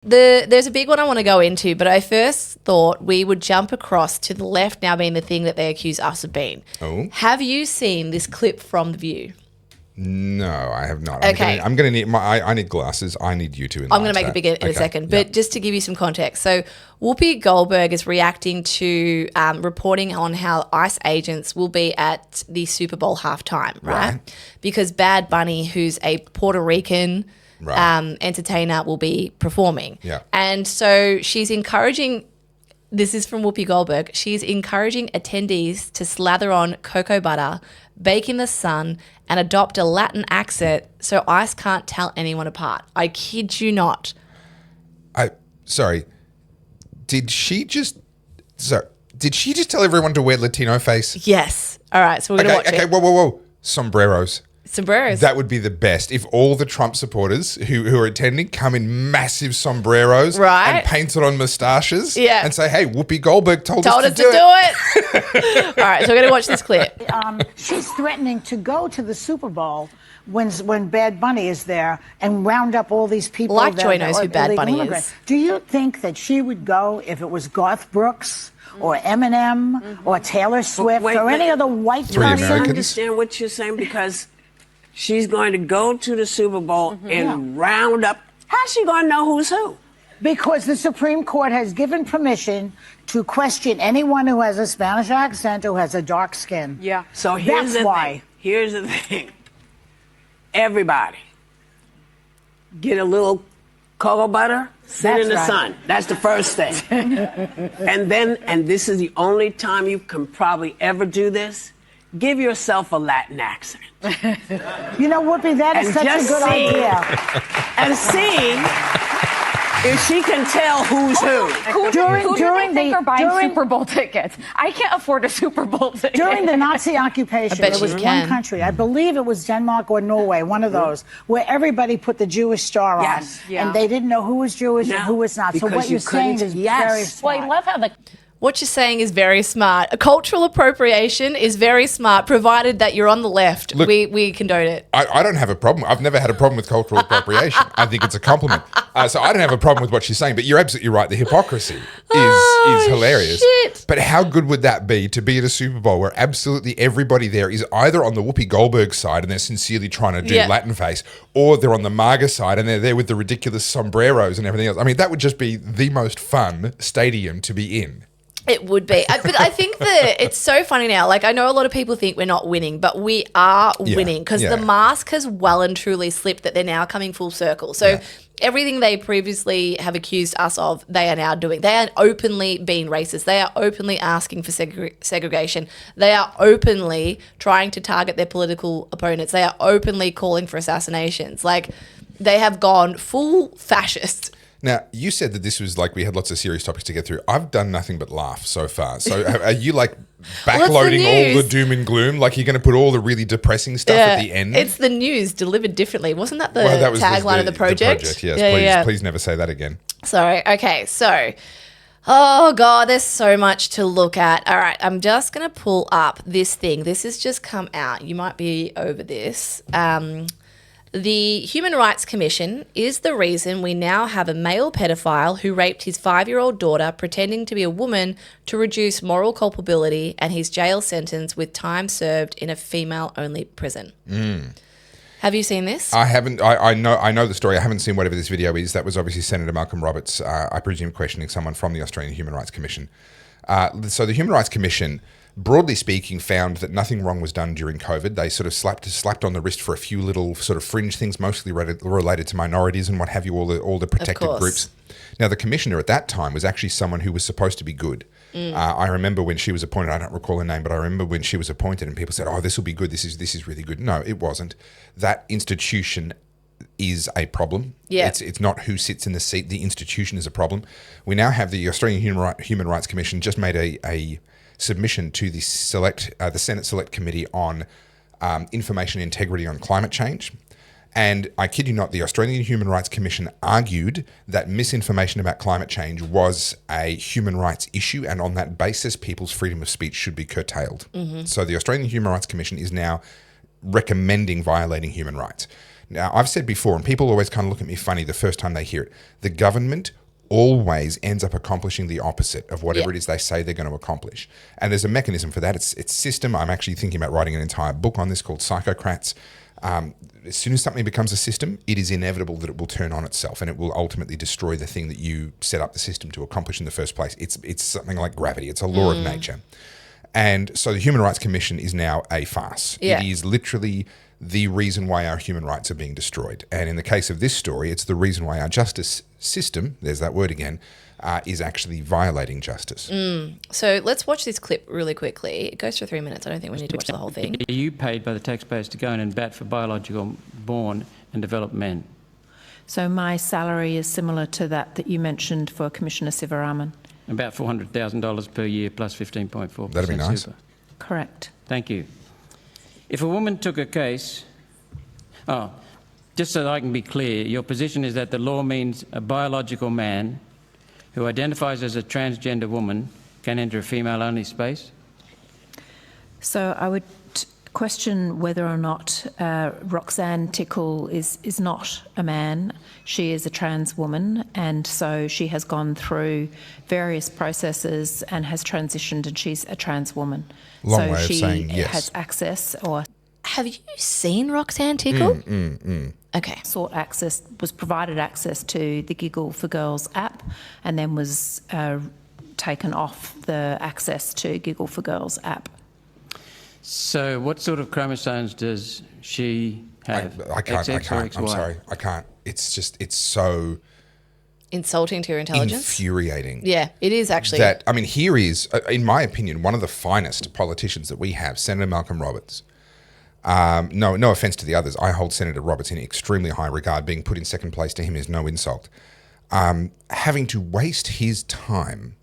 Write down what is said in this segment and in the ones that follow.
There's a big one I want to go into, but I first thought we would jump across to the left now being the thing that they accuse us of being. Oh. Have you seen this clip from The View? No, I have not. Okay. I'm going to need I need glasses. I need you to enlarge I'm going to make it bigger in a second. But just to give you some context. So Whoopi Goldberg is reacting to reporting on how ICE agents will be at the Super Bowl halftime, right? Because Bad Bunny, who's a Puerto Rican entertainer, will be performing. Yeah. And so she's encouraging, this is from Whoopi Goldberg, she's encouraging attendees to slather on cocoa butter, bake in the sun, and adopt a Latin accent so ICE can't tell anyone apart. I kid you not. Sorry. Did she just tell everyone to wear Latino-Face? Yes. All right, so we're going to watch it. Okay, whoa. Sombreros. Sombreros. That would be the best if all the Trump supporters who are attending come in massive sombreros and painted on moustaches and say, hey, Whoopi Goldberg told us to do it. All right, so we're going to watch this clip. She's threatening to go to the Super Bowl when Bad Bunny is there and round up all these people. Like Joy knows who Bad Bunny is. Do you think that she would go if it was Garth Brooks or Eminem or Taylor Swift or any other white person? I don't understand what you're saying because she's going to go to the Super Bowl and round up. How's she going to know who's who? Because the Supreme Court has given permission to question anyone who has a Spanish accent or has a dark skin. Yeah. So here's the thing. Here's the thing. Everybody get a little cocoa butter, sit in the sun. That's the first thing. and this is the only time you can probably ever do this, give yourself a Latin accent. You know, Whoopi, that is such a good idea. And see if she can tell who's who. Who do you think are buying Super Bowl tickets? I can't afford a Super Bowl ticket. During the Nazi occupation, there was one country, I believe it was Denmark or Norway, one of those, where everybody put the Jewish star on. Yeah. And they didn't know who was Jewish and who was not. So what you're saying is very smart. Well, I love how What you're saying is very smart. A cultural appropriation is very smart, provided that you're on the left. Look, we condone it. I don't have a problem. I've never had a problem with cultural appropriation. I think it's a compliment. So I don't have a problem with what she's saying, but you're absolutely right. The hypocrisy is hilarious. Shit. But how good would that be to be at a Super Bowl where absolutely everybody there is either on the Whoopi Goldberg side and they're sincerely trying to do Latin face, or they're on the MAGA side and they're there with the ridiculous sombreros and everything else. I mean, that would just be the most fun stadium to be in. It would be. But I think that it's so funny now. Like, I know a lot of people think we're not winning, but we are winning because the mask has well and truly slipped that they're now coming full circle. So everything they previously have accused us of, they are now doing. They are openly being racist. They are openly asking for segregation. They are openly trying to target their political opponents. They are openly calling for assassinations. Like, they have gone full fascist. Now, you said that this was like we had lots of serious topics to get through. I've done nothing but laugh so far. So are you like backloading all the doom and gloom? Like you're going to put all the really depressing stuff at the end? It's the news delivered differently. Wasn't that the tagline of the project? Yes, please never say that again. Sorry. Okay, so... Oh, God, there's so much to look at. All right, I'm just going to pull up this thing. This has just come out. You might be over this. The Human Rights Commission is the reason we now have a male pedophile who raped his 5-year-old daughter pretending to be a woman to reduce moral culpability and his jail sentence with time served in a female-only prison. Have you seen this? I haven't. I know the story. I haven't seen whatever this video is. That was obviously Senator Malcolm Roberts, I presume, questioning someone from the Australian Human Rights Commission. So the Human Rights Commission, broadly speaking, found that nothing wrong was done during COVID. They sort of slapped on the wrist for a few little sort of fringe things, mostly related to minorities and what have you, all the protected groups. Now, the commissioner at that time was actually someone who was supposed to be good. I remember when she was appointed, I don't recall her name, but I remember when she was appointed and people said, oh, this will be good, this is really good. No, it wasn't. That institution is a problem. Yeah. It's not who sits in the seat. The institution is a problem. We now have the Australian Human Rights Commission just made a submission to the Senate Select Committee on information integrity on climate change. And I kid you not, the Australian Human Rights Commission argued that misinformation about climate change was a human rights issue, and on that basis, people's freedom of speech should be curtailed. So the Australian Human Rights Commission is now recommending violating human rights. Now, I've said before, and people always kind of look at me funny the first time they hear it, the government always ends up accomplishing the opposite of whatever it is they say they're going to accomplish. And there's a mechanism for that. It's system. I'm actually thinking about writing an entire book on this called Psychocrats. As soon as something becomes a system, it is inevitable that it will turn on itself and it will ultimately destroy the thing that you set up the system to accomplish in the first place. It's something like gravity. It's a law of nature. And so the Human Rights Commission is now a farce. It is literally the reason why our human rights are being destroyed. And in the case of this story, it's the reason why our justice system, there's that word again, is actually violating justice. So let's watch this clip really quickly. It goes for 3 minutes. I don't think we need to watch the whole thing. Are you paid by the taxpayers to go in and bat for biological born and developed men? So my salary is similar to that you mentioned for Commissioner Sivaraman. About $400,000 per year plus 15.4%. That'd be nice. Super. Correct. Thank you. If a woman took a case... just so that I can be clear, your position is that the law means a biological man who identifies as a transgender woman can enter a female-only space? So I would question whether or not Roxanne Tickle is not a man. She is a trans woman, and so she has gone through various processes and has transitioned, and she's a trans woman. Long way of saying yes. Has access or... Have you seen Roxanne Tickle? Okay. Was provided access to the Giggle for Girls app, and then was taken off the access to Giggle for Girls app. So what sort of chromosomes does she have? I can't. XX or I'm XY? sorry. I can't. It's so Insulting to your intelligence? infuriating. Yeah, it is actually. Here is, in my opinion, one of the finest politicians that we have, Senator Malcolm Roberts. No offense to the others. I hold Senator Roberts in extremely high regard. Being put in second place to him is no insult. Having to waste his time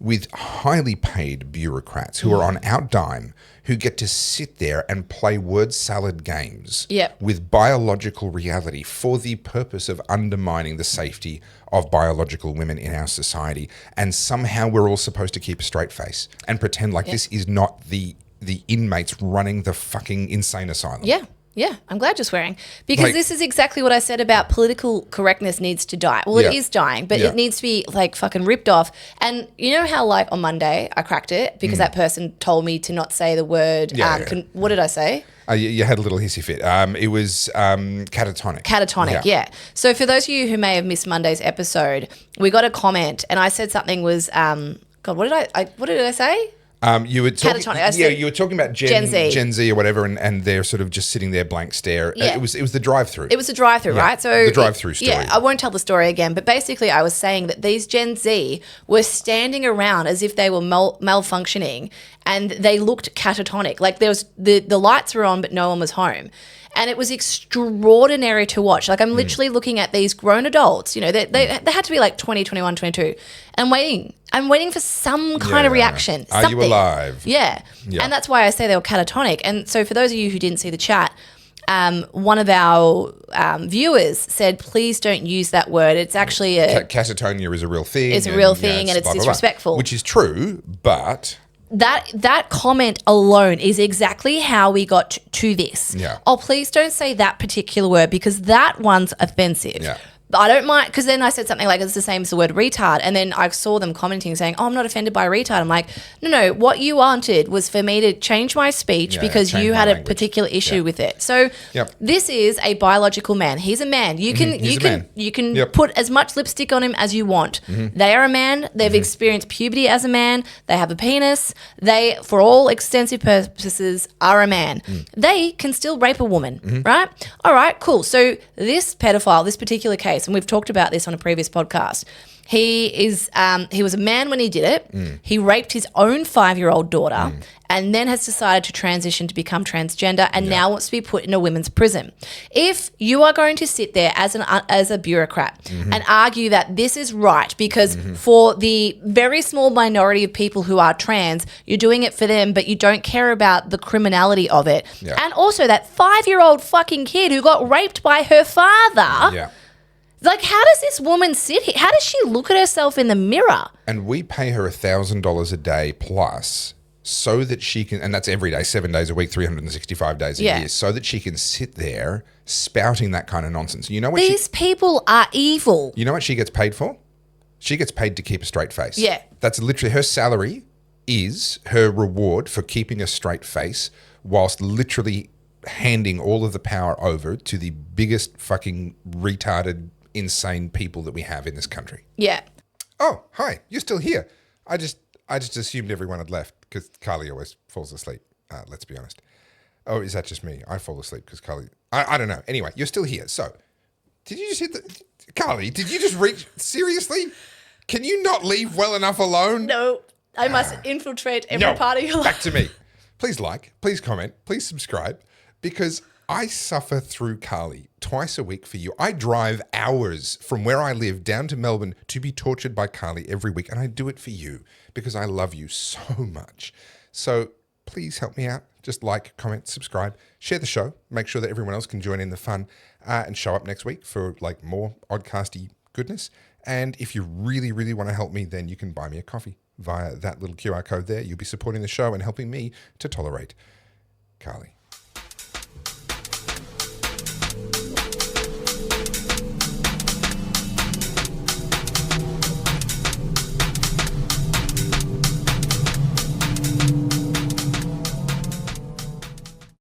with highly paid bureaucrats who are on our dime, who get to sit there and play word salad games with biological reality for the purpose of undermining the safety of biological women in our society. And somehow we're all supposed to keep a straight face and pretend like this is not the inmates running the fucking insane asylum. Yeah, I'm glad you're swearing. Because this is exactly what I said about political correctness needs to die. Well, it is dying, but it needs to be like fucking ripped off. And you know how like on Monday I cracked it because that person told me to not say the word, what did I say? You had a little hissy fit. It was catatonic. Catatonic, yeah. So for those of you who may have missed Monday's episode, we got a comment and I said something was, what did I say? You were talking, you were talking about Gen Z or whatever, and they're sort of just sitting there blank stare. Yeah. It was the drive-through. It was the drive-through, right? So the drive-through story. Yeah, I won't tell the story again, but basically I was saying that these Gen Z were standing around as if they were malfunctioning, and they looked catatonic. Like there was the lights were on, but no one was home. And it was extraordinary to watch. Like I'm literally looking at these grown adults, you know, they had to be like 20, 21, 22, and waiting. I'm waiting for some kind of reaction. Are something. you alive? Yeah. And that's why I say they were catatonic. And so for those of you who didn't see the chat, one of our viewers said, please don't use that word. It's actually catatonia is a real thing. It's a real thing and it's disrespectful. Which is true, but... That comment alone is exactly how we got to this. Yeah. Oh, please don't say that particular word because that one's offensive. Yeah. I don't mind, because then I said something like it's the same as the word retard, and then I saw them commenting saying, oh, I'm not offended by retard. I'm like, no, what you wanted was for me to change my speech because you had a particular issue with it. So this is a biological man. He's a man. You can put as much lipstick on him as you want. They are a man. They've experienced puberty as a man. They have a penis. They, for all extensive purposes, are a man. They can still rape a woman, right? All right, cool. So this pedophile, this particular case, and we've talked about this on a previous podcast. He was a man when he did it. He raped his own 5-year-old daughter and then has decided to transition to become transgender and now wants to be put in a women's prison. If you are going to sit there as a bureaucrat and argue that this is right because for the very small minority of people who are trans, you're doing it for them, but you don't care about the criminality of it. And also that 5-year-old fucking kid who got raped by her father. Like, how does this woman sit here? How does she look at herself in the mirror? And we pay her $1,000 a day plus so that she can, and that's every day, 7 days a week, 365 days a year, so that she can sit there spouting that kind of nonsense. You know what? These people are evil. You know what she gets paid for? She gets paid to keep a straight face. Yeah. That's literally her salary is her reward for keeping a straight face whilst literally handing all of the power over to the biggest fucking retarded, insane people that we have in this country. Yeah. Oh, hi. You're still here. I just assumed everyone had left because Carly always falls asleep. Let's be honest. Oh, is that just me? I fall asleep because Carly... I don't know. Anyway, you're still here. So, did you just hit the... Carly, did you just reach... Seriously? Can you not leave well enough alone? No, I must infiltrate every part of your life. Back to me. Please like, please comment, please subscribe, because I suffer through Carly twice a week for you. I drive hours from where I live down to Melbourne to be tortured by Carly every week, and I do it for you because I love you so much. So please help me out. Just like, comment, subscribe, share the show, make sure that everyone else can join in the fun, and show up next week for like more oddcasty goodness. And if you really, really want to help me, then you can buy me a coffee via that little QR code there. You'll be supporting the show and helping me to tolerate Carly.